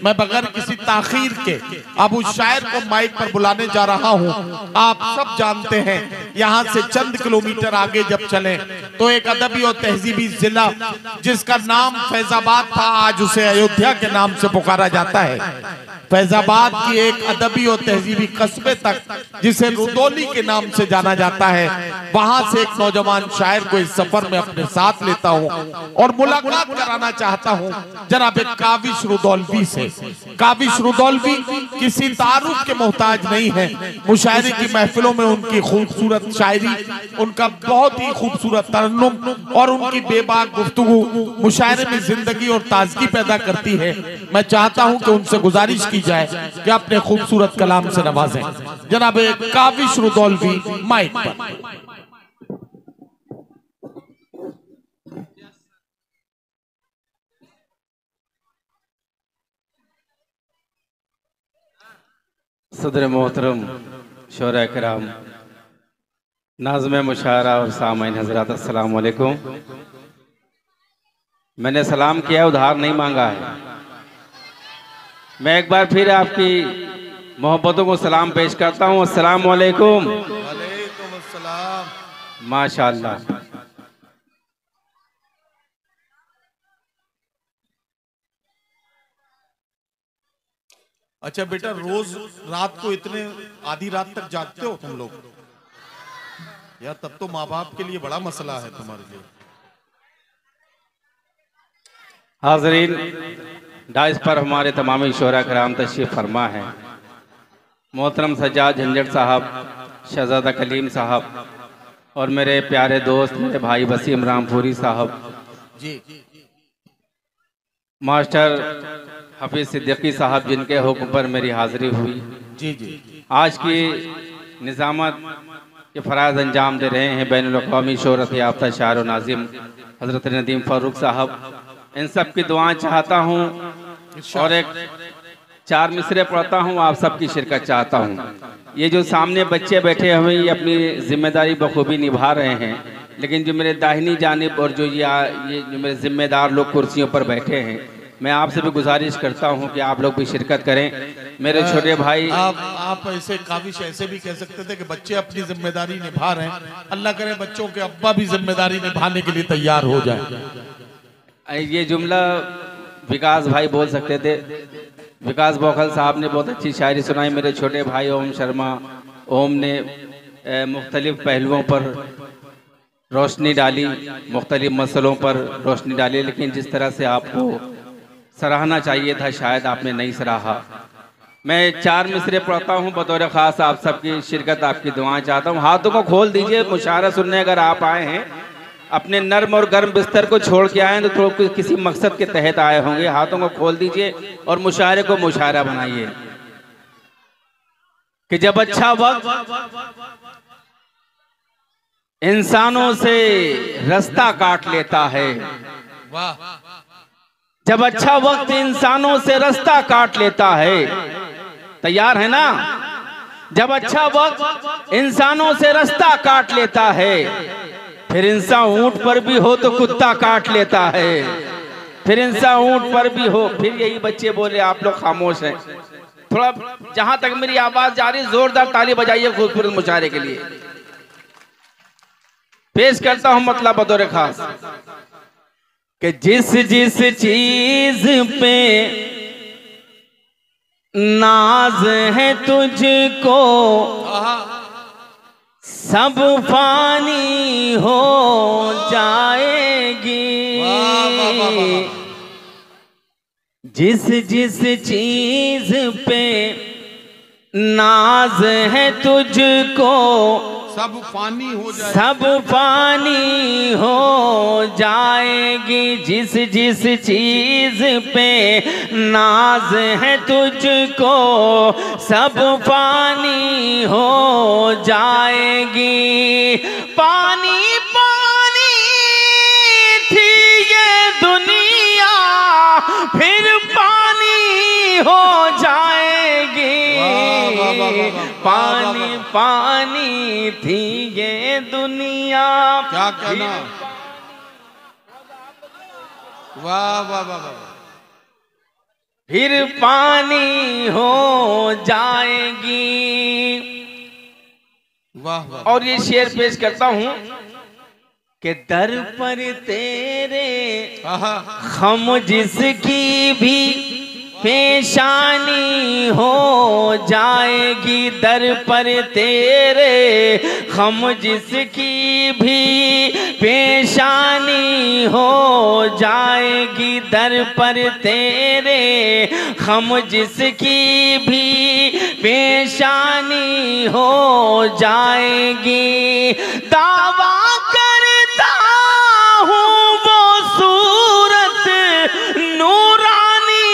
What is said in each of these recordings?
मैं बगैर किसी ताखीर के अब उस शायर को माइक पर बुलाने जा रहा हूं। आप सब जानते हैं यहां से चंद किलोमीटर आगे जब चले तो एक अदबी और तहजीबी जिला जिसका नाम फैजाबाद था, आज उसे अयोध्या के नाम से पुकारा जाता है। फैजाबाद की एक अदबी और तहजीबी कस्बे तक जिसे रुदौली के नाम से जाना जाता है, वहां से एक नौजवान शायर को इस सफर में अपने साथ लेता हूं और मुलाकात कराना चाहता हूं जनाब काविश रुदौलवी से। काविश रुदौलवी किसी तारुफ के मोहताज नहीं है। मुशायरे की महफिलों में उनकी खूबसूरत शायरी, उनका बहुत ही खूबसूरत तरन्नुम और उनकी बेबाक गुफ्तगू मुशायरे में जिंदगी और ताजगी पैदा करती है। मैं चाहता हूं कि उनसे गुजारिश की जाए कि अपने खूबसूरत कलाम से नवाजें जनाब काविश रुदौलवी माइक पर। सदर मोहतरम, शोरा कराम, नाज़िम मुशायरा और सामईन हज़रात, अस्सलाम वालेकुम। मैंने सलाम किया, उधार नहीं मांगा है। मैं एक बार फिर आपकी मोहब्बतों को सलाम पेश करता हूँ। अस्सलाम वालेकुम। वालेकुम अस्सलाम। माशाअल्लाह। अच्छा बेटा, रोज रात को इतने आधी रात तक जागते हो तुम लोग? यार तब तो माँ बाप के लिए बड़ा मसला है तुम्हारे लिए। हाज़रीन, डाइस पर हमारे तमामी शोरा कराम तशरीफ़ फरमा है। मोहतरम सज्जाद झंझट साहब, शहजादा कलीम साहब और मेरे प्यारे दोस्त मेरे भाई वसीम रामपुरी साहब जी, मास्टर हफीज सिद्दीकी साहब, जिनके हुक्म पर मेरी हाजिरी हुई। जी जी, आज की निज़ामत के फ़राज़ अंजाम दे रहे हैं बैनुल-अक़वामी शोहरत याफ्ता शायर और नाज़िम हज़रत नदीम फ़ारूक साहब। इन सब की दुआएं चाहता हूँ और एक 4 मिसरे पढ़ता हूँ, आप सबकी शिरकत चाहता हूँ। ये जो सामने बच्चे बैठे हुए ये अपनी जिम्मेदारी बखूबी निभा रहे हैं, लेकिन जो मेरे दाहिनी जानिब और जो ये जो मेरे जिम्मेदार लोग कुर्सियों पर बैठे हैं, मैं आपसे भी गुजारिश करता हूं कि आप लोग भी शिरकत करें। मेरे छोटे भाई, आप ऐसे काविश ऐसे भी कह सकते थे कि बच्चे अपनी जिम्मेदारी निभा रहे हैं, अल्लाह करे बच्चों के अब्बा भी जिम्मेदारी निभाने के लिए तैयार हो जाए। ये जुमला विकास भाई बोल सकते थे। विकास बौखल साहब ने बहुत अच्छी शायरी सुनाई। मेरे छोटे भाई ओम शर्मा, ओम ने मुख्तलिफ पहलुओं पर रोशनी डाली, मुख्तलिफ मसलों पर रोशनी डाली, लेकिन जिस तरह से आपको सराहना चाहिए था शायद आपने नहीं सराहा। मैं 4 मिसरे पढ़ता हूँ, बतौर ख़ास आप सबकी शिरकत, आपकी दुआएं चाहता हूँ। हाथों को खोल दीजिए, मुशायरा सुनने अगर आप आए हैं, अपने नर्म और गर्म बिस्तर को छोड़ के आए हैं तो किसी मकसद के तहत आए होंगे। हाथों को खोल दीजिए और मुशायरे को मुशायरा बनाइए कि जब अच्छा वक्त इंसानों से रास्ता काट लेता है, वाह, जब अच्छा वक्त इंसानों से रास्ता काट लेता है, तैयार है ना? जब अच्छा वक्त इंसानों से रास्ता काट लेता है, फिर इंसान ऊंट पर भी हो तो कुत्ता काट लेता है, फिर इंसान ऊंट पर भी हो। फिर यही बच्चे बोले, आप लोग खामोश हैं। थोड़ा जहां तक मेरी आवाज जा रही, जोरदार ताली बजाइए खूबसूरत मुशायरे के लिए। पेश करता हूं मतलब बतौर खास कि जिस जिस चीज पे नाज है तुझको सब फानी हो जाएगी। जिस जिस चीज पे नाज है तुझको सब फानी हो जाए, सब फानी हो जाएगी। जिस जिस चीज पे नाज है तुझको सब फानी हो जाएगी। पानी पानी थी ये दुनिया फिर पानी हो जाएगी। पानी पानी थी ये दुनिया। क्या कहना, वाह वाह वाह वाह। फिर पानी हो जाएगी। वाह वाह। और ये शेर पेश करता हूं कि दर पर तेरे हम जिसकी भी पेशानी हो जाएगी, दर पर तेरे हम जिसकी भी पेशानी हो जाएगी, दर पर तेरे हम जिसकी भी पेशानी हो जाएगी। दावा करता हूँ वो सूरत नूरानी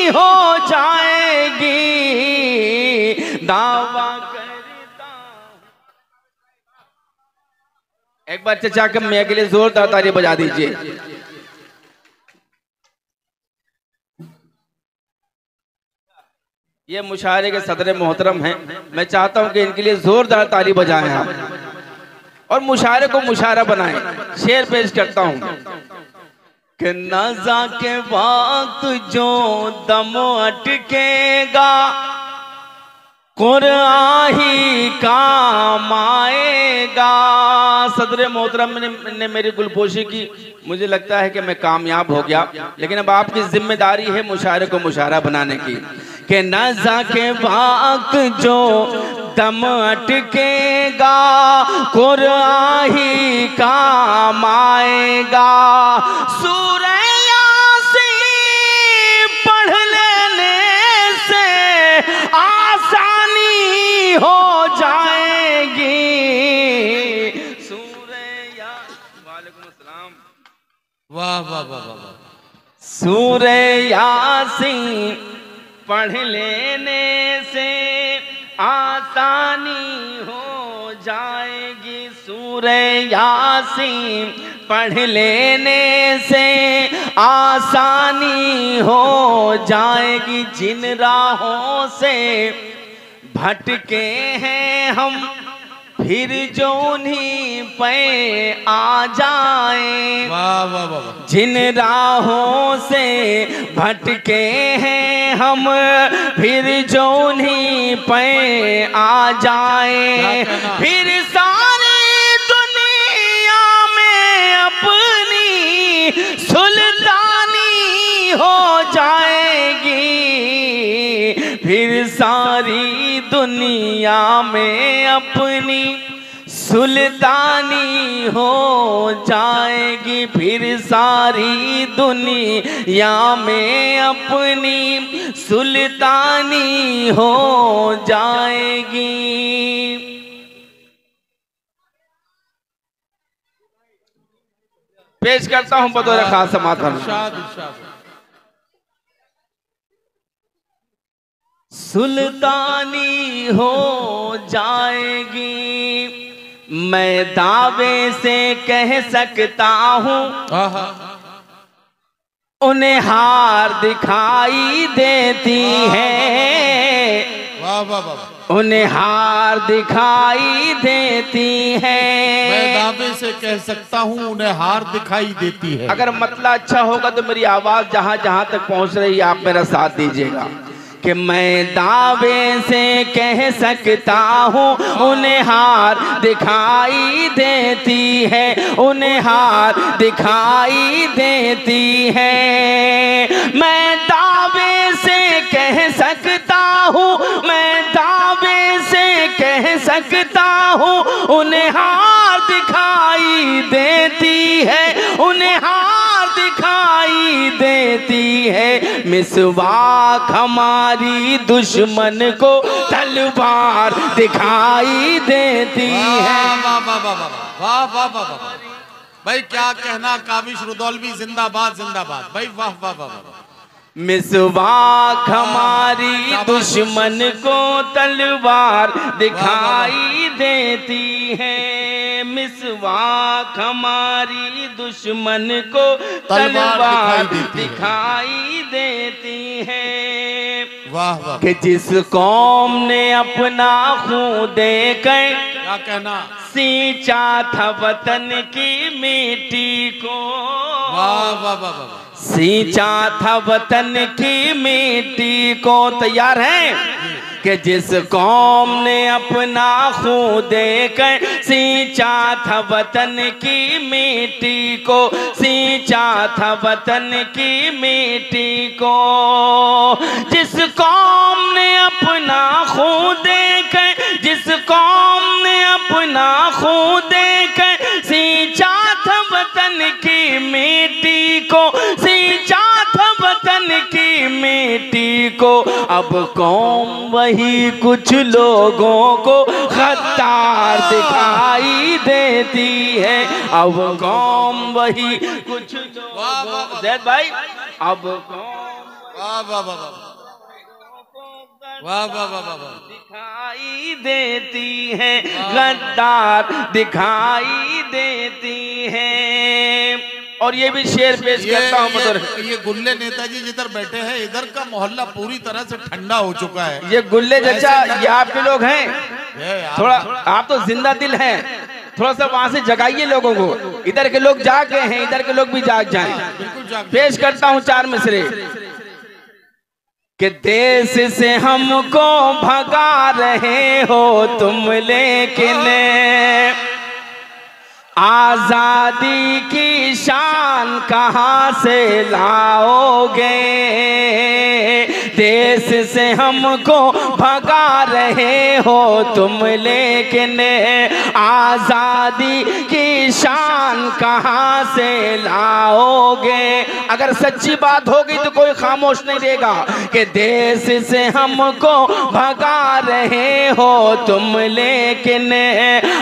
हो जाएगी, दावा करता। एक बार चचा के मैं के लिए जोरदार ताली बजा दीजिए। ये मुशायरे के सदर मोहतरम हैं, मैं चाहता हूं कि इनके लिए जोरदार ताली बजाएं आप और मुशायरे को मुशायरा बनाएं। शेर पेश करता हूं कि नज़ा के वक्त जो दम अटकेगा कुरान ही काम आएगा। सदर मोहतरम ने मेरी गुलपोशी की, मुझे लगता है कि मैं कामयाब हो गया, लेकिन अब आपकी जिम्मेदारी है मुशायरे को मुशायरा बनाने की। कि नज़ा के वक्त जो दम अटकेगा कुरान ही काम आएगा। सूरह यासीन पढ़ लेने से आसानी हो जाएगी। सूरह वालेकुम अस्सलाम। वाह वाह वाह वाह। सूरह यासीन पढ़ लेने से आसानी हो जाएगी। सूरह यासीन पढ़ लेने से आसानी हो जाएगी। जिन राहों से भटके हैं हम फिर जो उन्हीं पे आ जाए। वाह वाह वाह। जिन राहों से भटके हैं हम फिर जो उन्हीं पे आ जाए। फिर सारी दुनिया में अपनी सुल्तानी हो जाएगी। फिर सारी दुनिया में अपनी सुल्तानी हो जाएगी। फिर सारी दुनिया में अपनी सुल्तानी हो जाएगी। पेश करता हूं बतौर खास समाधान। सुल्तानी हो जाएगी, मैं दावे से कह सकता हूँ। उन्हें हार दिखाई देती है। वाह वाह वाह। उन्हें हार दिखाई देती है। मैं दावे से कह सकता हूँ उन्हें हार दिखाई देती है। अगर मतलब अच्छा होगा तो मेरी आवाज जहाँ जहाँ तक पहुँच रही है आप मेरा साथ दीजिएगा। कि मैं दावे से कह सकता हूँ उन्हें हार दिखाई देती है। उन्हें हार दिखाई देती है। मैं दावे से कह सकता हूँ, मैं दावे से कह सकता हूँ उन्हें हार दिखाई देती है। उन्हें हार दिखाई देती है। मिसवाक हमारी दुश्मन को तलवार दिखाई देती है। वाह वाह वाह वाह वाह वाह वाह। भाई क्या कहना, काविश रुदौलवी जिंदाबाद जिंदाबाद। भाई वाह वाह वाह वाह। मिसवाक हमारी दुश्मन को तलवार दिखाई देती है। मिसवाक हमारी दुश्मन को तलवार दिखाई देती है। वाह वाह। कि जिस कौम ने अपना खून देकर क्या कहना, सींचा था वतन की मिट्टी को। वाह वाह वाह वाह। सींचा था वतन की मिट्टी को। तैयार हैं कि जिस कौम ने अपना खून देकर सींचा था वतन की मिट्टी को, सींचा था वतन की मिट्टी को। जिस कौम ने अपना खून देकर, जिस कौम ने अपना खून देकर सींचा था वतन की मिट्टी को, सींचा था वतन की मिट्टी को। अब कौम वही कुछ लोगों को गद्दार दिखाई देती है। अब कौम वही कुछ जैद भाई, अब दिखाई देती है, गद्दार दिखाई देती है। और ये भी शेर पेश करता हूँ। ये गुल्ले नेताजी जिधर बैठे हैं, इधर का मोहल्ला पूरी तरह से ठंडा हो चुका है। ये गुल्ले चाचा, ये आपके लोग हैं, थोड़ा आप तो जिंदा दिल हैं, थोड़ा सा वहां से जगाइए लोगों को। इधर के लोग जाग गए हैं, इधर के लोग भी जाग जाएं। पेश करता हूँ 4 मिसरे कि देश से हमको भगा रहे हो तुम, लेकिन आजादी की शान कहाँ से लाओगे। देश से हमको भगा रहे हो तुम, लेकिन आजादी की शान कहाँ से लाओगे। अगर सच्ची बात होगी तो कोई खामोश नहीं रहेगा कि देश से हमको भगा रहे हो तुम, लेकिन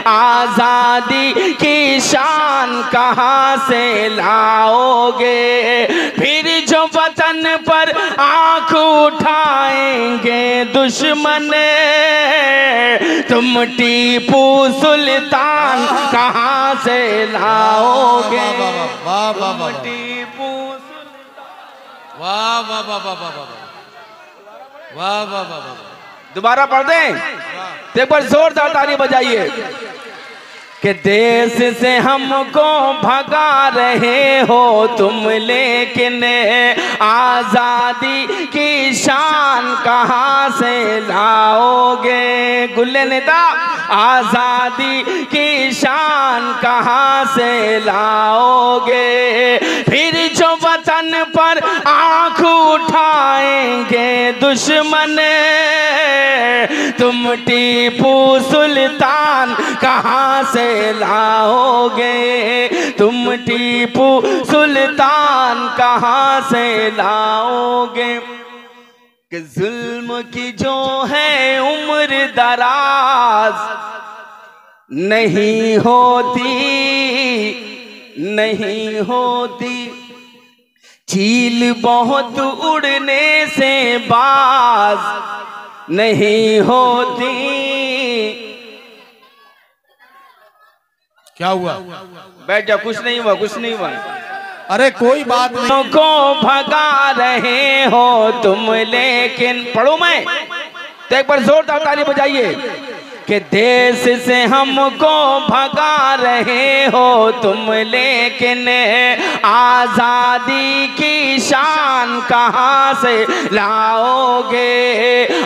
आजादी की शान कहाँ से लाओगे। फिर जो वतन पर आंख उठाएंगे दुश्मन, तुम टीपू सुल्तान कहाँ से लाओगे। तुम टीपू सुल्तान, वाह वाह वाह वाह वाह वाह वाह वाह। दोबारा पढ़ दें तो एक बार जोरदार ताली बजाइए कि देश से हमको भगा रहे हो तुम, लेकिन आजादी की शान कहाँ से लाओगे। गुल्ले नेता, आजादी की शान कहाँ से लाओगे। फिर जो वतन पर आंख उठाएंगे दुश्मन, तुम टीपू सुल्तान कहाँ से लाओगे। तुम टीपू सुल्तान कहाँ से लाओगे। कि जुल्म की जो है उम्र दराज नहीं होती, नहीं होती। चील बहुत उड़ने से बाज नहीं होती। क्या हुआ? बैठ जा, कुछ नहीं हुआ, कुछ नहीं हुआ। अरे कोई बात नहीं। को भगा रहे हो तुम, लेकिन पढ़ू मैं तो एक बार जोरदार ताली बजाइए कि देश से हमको भगा रहे हो तुम, लेकिन आजादी की शान कहाँ से लाओगे।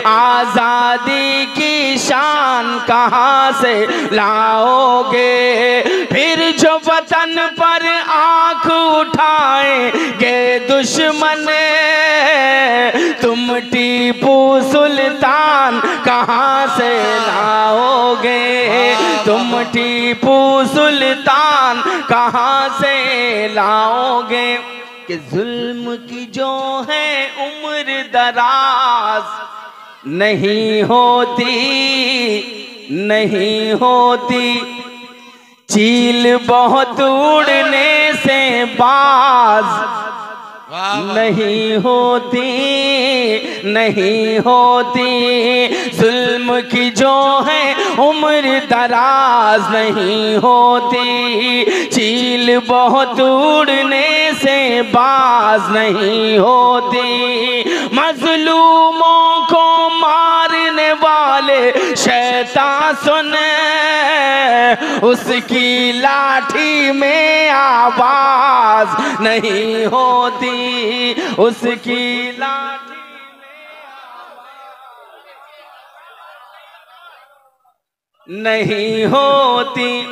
आजादी की शान कहाँ से लाओगे। फिर जो वतन पर आंख उठाएंगे दुश्मन, तुम टीपू सुल्तान कहाँ से लाओगे। तुम टीपू सुल्तान कहाँ से लाओगे। कि जुल्म की जो है उम्र दराज नहीं होती, नहीं होती। चील बहुत उड़ने से बाज नहीं होती, नहीं होती। जुल्म की जो है उम्र दराज नहीं होती। चील बहुत उड़ने से बाज नहीं होती। मजलूमों को मारने वाले शैतान सुने, उसकी लाठी में आवाज नहीं होती, उसकी लाठी में नहीं होती।